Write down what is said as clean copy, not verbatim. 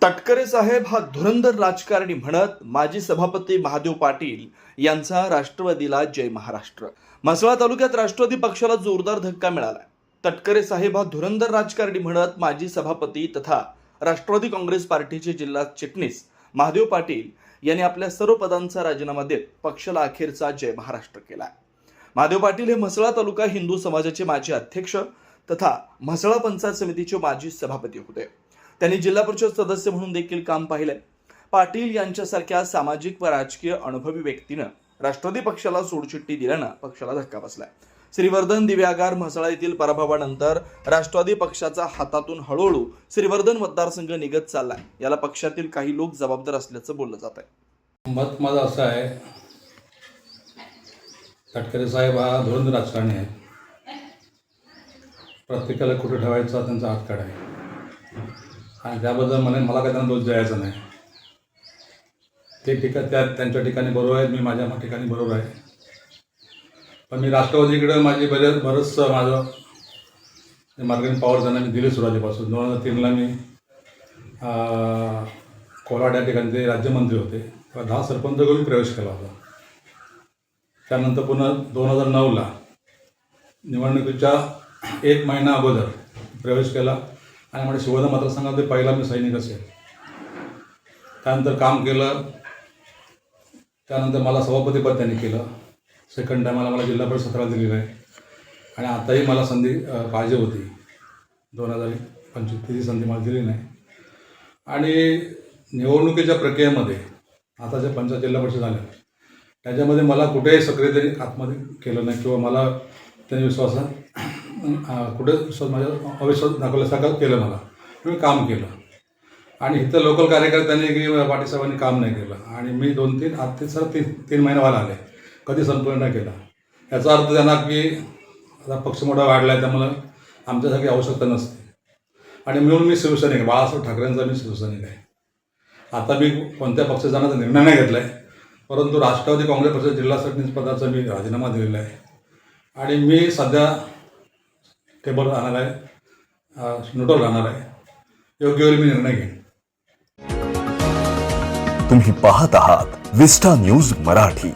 तटकरे साहेब हा धुरंधर राजकारणी म्हणत माजी सभापती महादेव पाटील यांचा राष्ट्रवादीला जय महाराष्ट्र. म्हसळा तालुक्यात राष्ट्रवादी पक्षाला जोरदार धक्का मिळाला. तटकरे साहेब हा धुरंधर राजकारणी म्हणत माजी सभापती तथा राष्ट्रवादी काँग्रेस पार्टीचे जिल्हा चिटणीस महादेव पाटील यांनी आपल्या सर्व पदांचा राजीनामा देत पक्षाला अखेरचा जय महाराष्ट्र केला. महादेव पाटील हे म्हसळा तालुका हिंदू समाजाचे माजी अध्यक्ष तथा म्हसळा पंचायत समितीचे माजी सभापती होते. त्यांनी जिल्हा परिषद सदस्य म्हणून देखील काम पाहिले. पाटील यांच्यासारख्या सामाजिक व राजकीय अनुभवी व्यक्तीनं राष्ट्रवादी पक्षाला सोडचिठ्ठी दिल्यानं पक्षाला धक्का बसलाय. श्रीवर्धन दिव्यागार म्हसळा येथील पराभवानंतर राष्ट्रवादी पक्षाचा हातातून हळूहळू श्रीवर्धन मतदारसंघ निघत चाललाय. याला पक्षातील काही लोक जबाबदार असल्याचं बोललं जात आहे. मत माझं असं आहे, तटकरे साहेब हा धुरंधर राजकारणी आहे. प्रत्येकाला कुठे ठेवायचा त्यांचा हातकाड आहे आणि त्याबद्दल मला काही त्यांना दोष द्यायचा नाही. ते त्यांच्या ठिकाणी बरोबर आहे, मी माझ्या ठिकाणी बरोबर आहे. पण मी राष्ट्रवादीकडे बरंचसं माझं मार्गेन पॉवर त्यांना मी दिले सुरुवातीपासून. 2003ला मी कोलाड या ठिकाणी ते राज्यमंत्री होते, तेव्हा 10 सरपंच करून प्रवेश केला होता. त्यानंतर पुन्हा 2009ला निवडणुकीच्या 1 महिना अगोदर प्रवेश केला आणि माझ्या शिवधन मतदारसंघामध्ये पहिला मी सैनिक असेल. त्यानंतर काम केलं. त्यानंतर मला सभापतीपद त्यांनी केलं. सेकंड टायमाला मला जिल्हा परिषद 17 दिलेलं आहे आणि आताही मला संधी पाहिजे होती. 2025 ती संधी मला दिली नाही. आणि निवडणुकीच्या प्रक्रियेमध्ये आता जे पंचायत जिल्हा परिषद झाल्या त्याच्यामध्ये मला कुठेही सक्रिय त्यांनी आतमध्ये केलं नाही किंवा मला त्यांनी कुठे माझ्या अविश्वास दाखवल्यासारखं केलं. मला मी काम केलं आणि इथं लोकल कार्यकर्त्यांनी की पाटीलसाहेबांनी काम नाही केलं आणि मी 3 महिने व्हायला आले, कधी संपूर्ण नाही केला. याचा अर्थ त्यांना की आता पक्ष मोठा वाढला आहे, त्यामुळं आमच्यासाठी आवश्यकता नसते. आणि मिळून मी शिवसैनिक आहे, बाळासाहेब ठाकरेंचा मी शिवसैनिक आहे. आता मी कोणत्या पक्षात जाण्याचा निर्णय नाही घेतला आहे, परंतु राष्ट्रवादी काँग्रेस पक्षाच्या जिल्हा सरचिटणीस पदाचा मी राजीनामा दिलेला आहे आणि मी सध्या टेबल राहणार आहे, न्यूट्रल राहणार आहे. योग्य वेळी मी निर्णय घेईन. तुम्ही पाहत आहात विस्टा न्यूज मराठी.